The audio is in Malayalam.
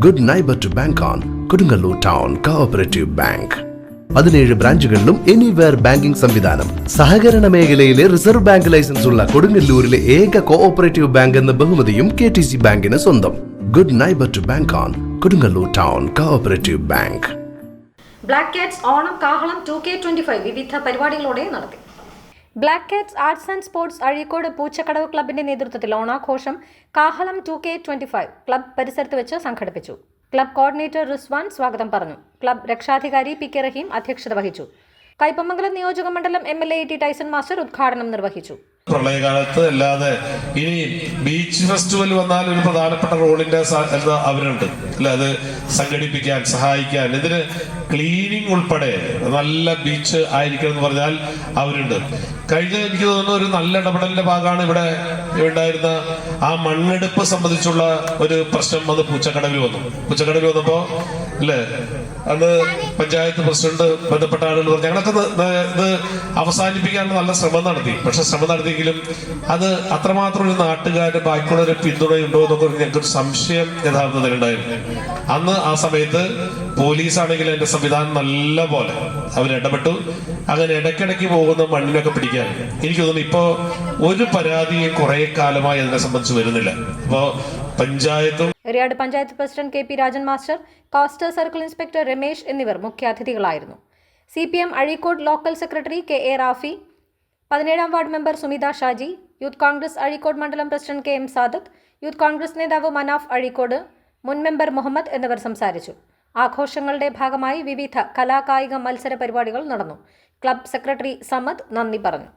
Good neighbour to bank on Kodungallur town cooperative bank. 17 ബ്രാഞ്ചുകളിലും എനിവെയർ ബാങ്കിംഗ് സംവിധാനം. സഹകരണ മേഖലയിലെ റിസർവ് ബാങ്ക് ലൈസൻസ് ഉള്ള കൊടുങ്ങല്ലൂരിലെ ഏക കോഓപ്പറേറ്റീവ് ബാങ്ക് എന്ന ബഹുമതിയും KTC ബാങ്കിന് സ്വന്തം. Good neighbour to bank on Kodungallur town cooperative bank. Black cats Onam കാഹളം 2K25 വിവിധ പരിപാടികളോടെ നടത്തി. Black cats arts and sports Azhikode Poochakkadavu ക്ലബിന്റെ നേതൃത്വത്തിൽ ഓണാഘോഷം കാഹളം 2K25 ക്ലബ് പരിസരത്ത് വെച്ച് സംഘടിപ്പിച്ചു. ക്ലബ് കോർഡിനേറ്റർ റിസ്വാൻ സ്വാഗതം പറഞ്ഞു. ക്ലബ് രക്ഷാധികാരി PK റഹീം അധ്യക്ഷത വഹിച്ചു. കയ്പമംഗലം നിയോജക മണ്ഡലം MLA ടി ടൈസൺ മാസ്റ്റർ ഉദ്ഘാടനം നിർവഹിച്ചു. പ്രളയകാലത്ത് അല്ലാതെ ഇനി ബീച്ച് ഫെസ്റ്റിവൽ വന്നാൽ ഒരു പ്രധാനപ്പെട്ട റോളിന്റെ അവരുണ്ട് അല്ലെ, അത് സംഘടിപ്പിക്കാൻ സഹായിക്കാൻ, ഇതിന് ക്ലീനിങ് ഉൾപ്പെടെ നല്ല ബീച്ച് ആയിരിക്കണം എന്ന് പറഞ്ഞാൽ അവരുണ്ട്. കഴിഞ്ഞ എനിക്ക് തോന്നുന്നു ഒരു നല്ല ഇടപെടലിന്റെ ഭാഗമാണ് ഇവിടെ ഉണ്ടായിരുന്ന ആ മണ്ണെടുപ്പ് സംബന്ധിച്ചുള്ള ഒരു പ്രശ്നം അത് പൂച്ചക്കടവിൽ വന്നപ്പോ അല്ലേ, അന്ന് പഞ്ചായത്ത് പ്രസിഡന്റ് ബന്ധപ്പെട്ട ആളുകൾ പറഞ്ഞു ഞങ്ങളൊക്കെ ഇത് അവസാനിപ്പിക്കാനുള്ള നല്ല ശ്രമം നടത്തി. പക്ഷെ ശ്രമം നടത്തിയെങ്കിലും അത് അത്രമാത്രം ഒരു നാട്ടുകാരുടെ ബാക്കിയുള്ളൊരു പിന്തുണയുണ്ടോ എന്നൊക്കെ ഞങ്ങൾക്കൊരു സംശയം യഥാർത്ഥത്തിൽ ഉണ്ടായിരുന്നു. അന്ന് ആ സമയത്ത് പോലീസാണെങ്കിൽ അതിന്റെ സംവിധാനം നല്ല പോലെ അവരിടപെട്ടു. അങ്ങനെ ഇടയ്ക്കിടയ്ക്ക് പോകുന്ന മണ്ണിനൊക്കെ പിടിക്കാൻ എനിക്ക് തോന്നുന്നു ഇപ്പോ ഒരു പരാതിയും കുറെ കാലമായി അതിനെ സംബന്ധിച്ച് വരുന്നില്ല. അപ്പോ പഞ്ചായത്തും Eriyad panchayat president KP Rajan master, coastal circle inspector Ramesh എന്നിവർ മുഖ്യാതിഥികളായിരുന്നു. CPM Azhikode local secretary KA Rafi, 17-ാം ward member Sumitha Shaji, youth Congress Azhikode മണ്ഡലം president KM Sadath, youth Congress നേതാവ് മനാഫ് അഴീക്കോട്, മുൻ മെമ്പർ മുഹമ്മദ് എന്നിവർ സംസാരിച്ചു. ആഘോഷങ്ങളുടെ ഭാഗമായി വിവിധ കലാകായിക മത്സര പരിപാടികൾ നടന്നു. ക്ലബ് സെക്രട്ടറി സമദ് നന്ദി പറഞ്ഞു.